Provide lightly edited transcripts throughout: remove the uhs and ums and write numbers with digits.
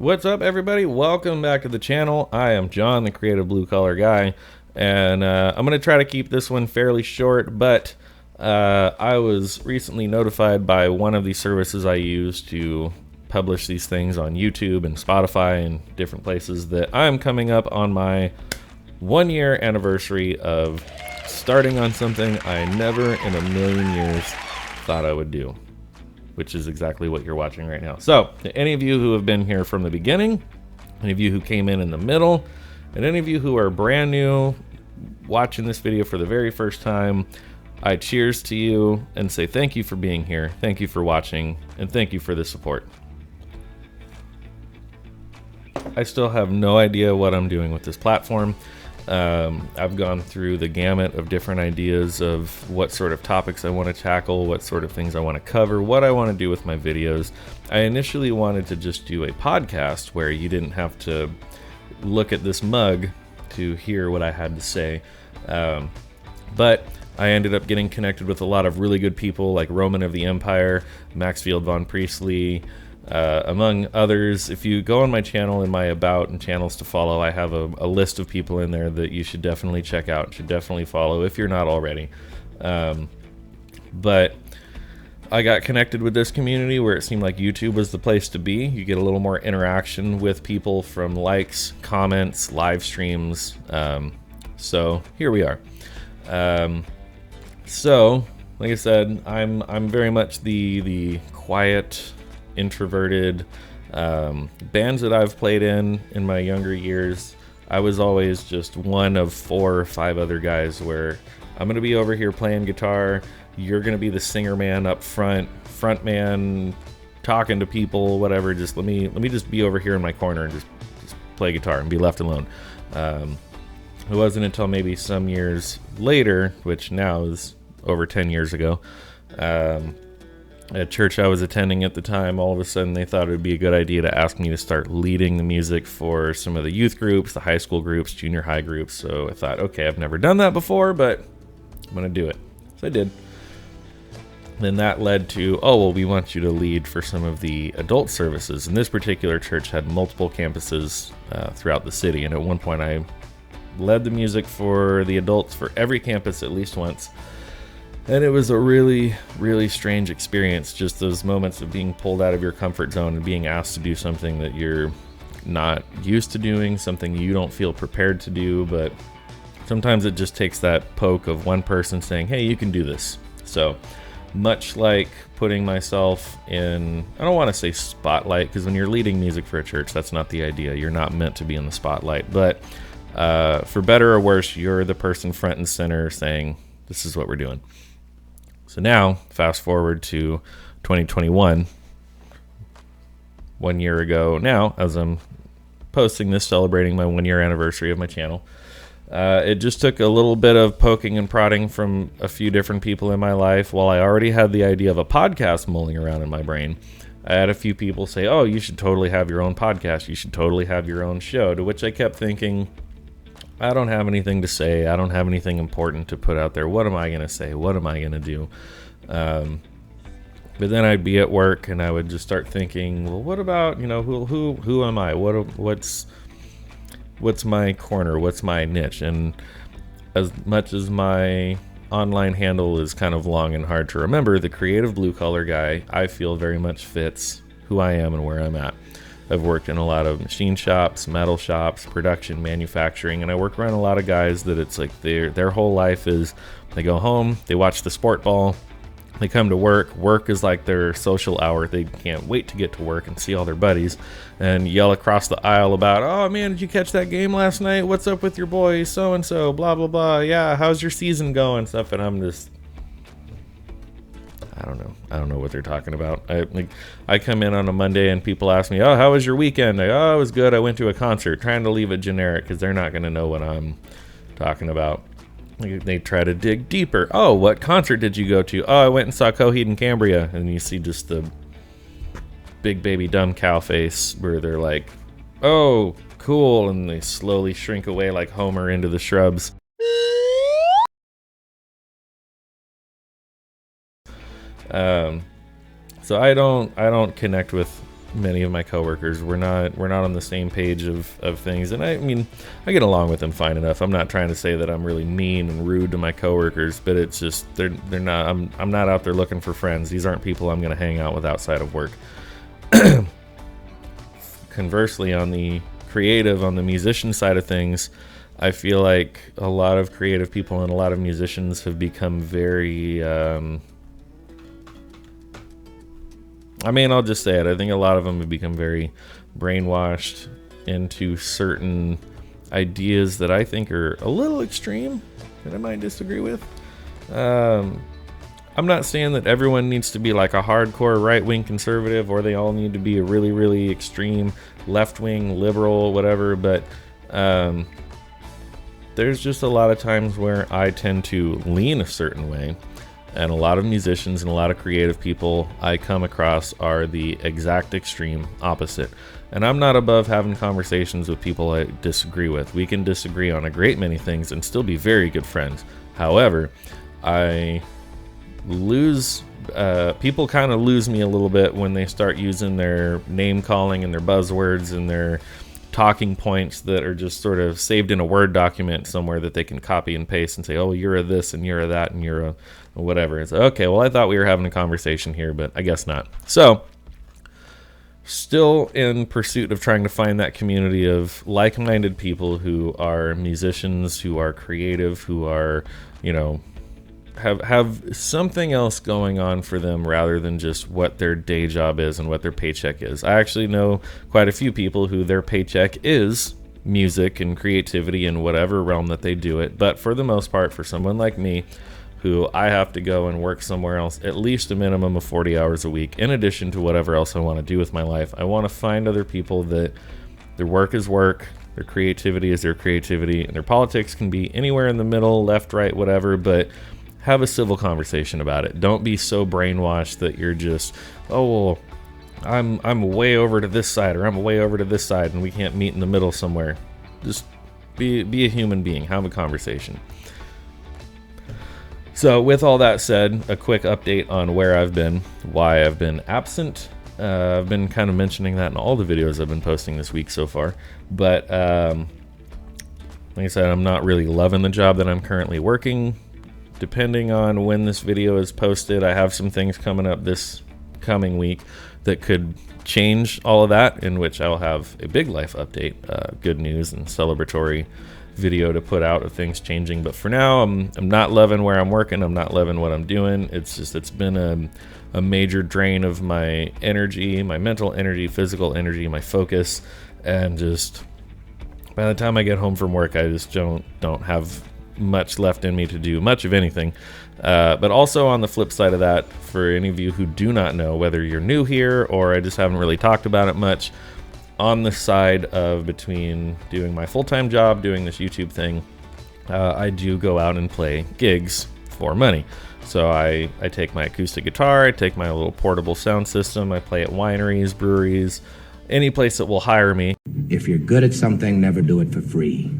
What's up, everybody? Welcome back to the channel. I am John, the creative blue collar guy, and I'm going to try to keep this one fairly short, but I was recently notified by one of the services I use to publish these things on YouTube and Spotify and different places that I'm coming up on my 1-year anniversary of starting on something I never in a million years thought I would do, which is exactly what you're watching right now. So, to any of you who have been here from the beginning, any of you who came in the middle, and any of you who are brand new watching this video for the very first time, I cheers to you and say thank you for being here, thank you for watching, and thank you for the support. I still have no idea what I'm doing with this platform. I've gone through the gamut of different ideas of what sort of topics I want to tackle, what sort of things I want to cover, what I want to do with my videos. I initially wanted to just do a podcast where you didn't have to look at this mug to hear what I had to say. But I ended up getting connected with a lot of really good people like Roman of the Empire, Maxfield Von Priestley, among others. If you go on my channel in my about and channels to follow, I have a list of people in there that you should definitely check out, should definitely follow if you're not already. But I got connected with this community where it seemed like YouTube was the place to be. You get a little more interaction with people from likes, comments, live streams. So here we are. So like I said, I'm very much the quiet, introverted bands that I've played in my younger years. I was always just one of 4 or 5 other guys where I'm gonna be over here playing guitar, you're gonna be the singer man up front man, talking to people, whatever. Just let me just be over here in my corner and just play guitar and be left alone. It wasn't until maybe some years later, which now is over 10 years ago, at church I was attending at the time, all of a sudden they thought it would be a good idea to ask me to start leading the music for some of the youth groups, the high school groups, junior high groups. So I thought, okay, I've never done that before, but I'm gonna do it. So I did. Then that led to, oh, well, we want you to lead for some of the adult services. And this particular church had multiple campuses throughout the city, and at one point I led the music for the adults for every campus at least once. And it was a really, really strange experience, just those moments of being pulled out of your comfort zone and being asked to do something that you're not used to doing, something you don't feel prepared to do, but sometimes it just takes that poke of one person saying, hey, you can do this. So much like putting myself in, I don't want to say spotlight, because when you're leading music for a church, that's not the idea. You're not meant to be in the spotlight, but for better or worse, you're the person front and center saying, this is what we're doing. So now, fast forward to 2021, 1 year ago now, as I'm posting this, celebrating my 1-year anniversary of my channel. It just took a little bit of poking and prodding from a few different people in my life. While I already had the idea of a podcast mulling around in my brain, I had a few people say, oh, you should totally have your own podcast. You should totally have your own show, to which I kept thinking, I don't have anything to say. I don't have anything important to put out there. What am I going to say? What am I going to do? But then I'd be at work and I would just start thinking, well, what about, who am I? What's my corner? What's my niche? And as much as my online handle is kind of long and hard to remember, the creative blue collar guy, I feel very much fits who I am and where I'm at. I've worked in a lot of machine shops, metal shops, production, manufacturing, and I work around a lot of guys that it's like their whole life is they go home, they watch the sport ball, they come to work. Work is like their social hour. They can't wait to get to work and see all their buddies and yell across the aisle about, oh man, did you catch that game last night? What's up with your boy so-and-so, blah, blah, blah. Yeah, how's your season going? Stuff, and I'm just, I don't know what they're talking about. I come in on a Monday and people ask me, oh, how was your weekend? Oh, it was good. I went to a concert. Trying to leave it generic because they're not going to know what I'm talking about. They try to dig deeper. Oh, what concert did you go to? Oh, I went and saw Coheed and Cambria. And you see just the big baby dumb cow face where they're like, oh, cool. And they slowly shrink away like Homer into the shrubs. So I don't connect with many of my coworkers. We're not on the same page of things. And I mean, I get along with them fine enough. I'm not trying to say that I'm really mean and rude to my coworkers, but it's just they're not. I'm not out there looking for friends. These aren't people I'm going to hang out with outside of work. Conversely, on the creative, on the musician side of things, I feel like a lot of creative people and a lot of musicians have become very I'll just say it. I think a lot of them have become very brainwashed into certain ideas that I think are a little extreme, that I might disagree with. I'm not saying that everyone needs to be like a hardcore right-wing conservative, or they all need to be a really, really extreme left-wing liberal, whatever, but there's just a lot of times where I tend to lean a certain way. And a lot of musicians and a lot of creative people I come across are the exact extreme opposite. And I'm not above having conversations with people I disagree with. We can disagree on a great many things and still be very good friends. However, people kind of lose me a little bit when they start using their name calling and their buzzwords and their talking points that are just sort of saved in a Word document somewhere that they can copy and paste and say, oh, you're a this and you're a that and you're a whatever. It's okay, well, I thought we were having a conversation here, but I guess not. So, still in pursuit of trying to find that community of like-minded people who are musicians, who are creative, who are, have something else going on for them rather than just what their day job is and what their paycheck is. I actually know quite a few people who their paycheck is music and creativity in whatever realm that they do it. But for the most part, for someone like me, who I have to go and work somewhere else at least a minimum of 40 hours a week, in addition to whatever else I want to do with my life, I want to find other people that their work is work, their creativity is their creativity, and their politics can be anywhere in the middle, left, right, whatever, but have a civil conversation about it. Don't be so brainwashed that you're just, oh, well, I'm way over to this side, or I'm way over to this side, and we can't meet in the middle somewhere. Just be a human being. Have a conversation. So with all that said, a quick update on where I've been, why I've been absent. I've been kind of mentioning that in all the videos I've been posting this week so far. But like I said, I'm not really loving the job that I'm currently working. Depending on when this video is posted, I have some things coming up this coming week that could change all of that, in which I'll have a big life update, good news and celebratory video to put out of things changing. But for now, I'm not loving where I'm working. I'm not loving what I'm doing. It's been a major drain of my energy, my mental energy, physical energy, my focus, and just by the time I get home from work, I just don't have much left in me to do much of anything. But also on the flip side of that, for any of you who do not know, whether you're new here or I just haven't really talked about it much, on the side of between doing my full-time job, doing this YouTube thing, I do go out and play gigs for money. So I take my acoustic guitar, I take my little portable sound system, I play at wineries, breweries, any place that will hire me. If you're good at something, never do it for free.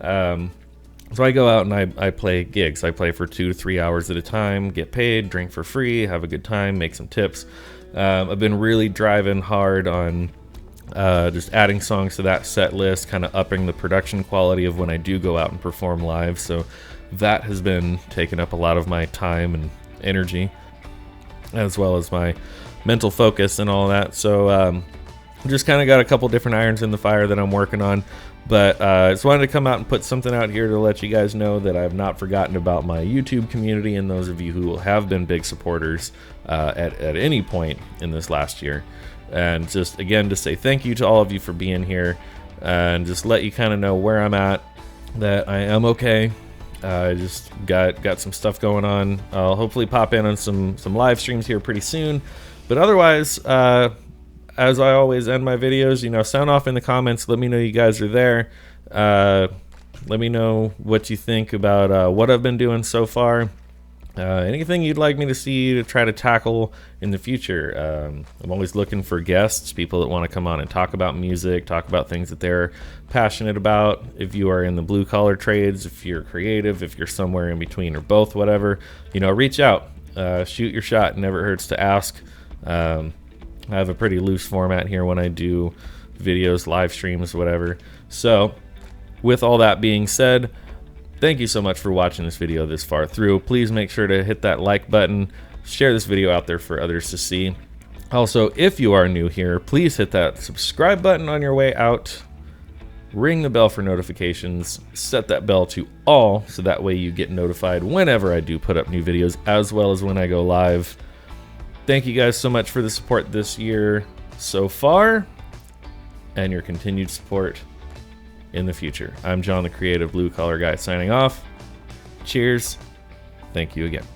So I go out and I play gigs. I play for 2 to 3 hours at a time, get paid, drink for free, have a good time, make some tips. I've been really driving hard on just adding songs to that set list, kind of upping the production quality of when I do go out and perform live. So that has been taking up a lot of my time and energy, as well as my mental focus and all that. So just kind of got a couple different irons in the fire that I'm working on. But I just wanted to come out and put something out here to let you guys know that I've not forgotten about my YouTube community and those of you who have been big supporters at any point in this last year. And just, again, to say thank you to all of you for being here and just let you kind of know where I'm at, that I am okay. I just got some stuff going on. I'll hopefully pop in on some live streams here pretty soon. But otherwise, as I always end my videos, sound off in the comments. Let me know you guys are there. Let me know what you think about what I've been doing so far. Anything you'd like me to see to try to tackle in the future. I'm always looking for guests, people that want to come on and talk about music, talk about things that they're passionate about. If you are in the blue collar trades, if you're creative, if you're somewhere in between or both, whatever, reach out, shoot your shot. It never hurts to ask. I have a pretty loose format here when I do videos, live streams, whatever. So with all that being said, thank you so much for watching this video this far through. Please make sure to hit that like button, share this video out there for others to see. Also, if you are new here, please hit that subscribe button on your way out. Ring the bell for notifications, set that bell to all so that way you get notified whenever I do put up new videos, as well as when I go live. Thank you guys so much for the support this year so far and your continued support in the future. I'm John, the creative blue collar guy, signing off. Cheers. Thank you again.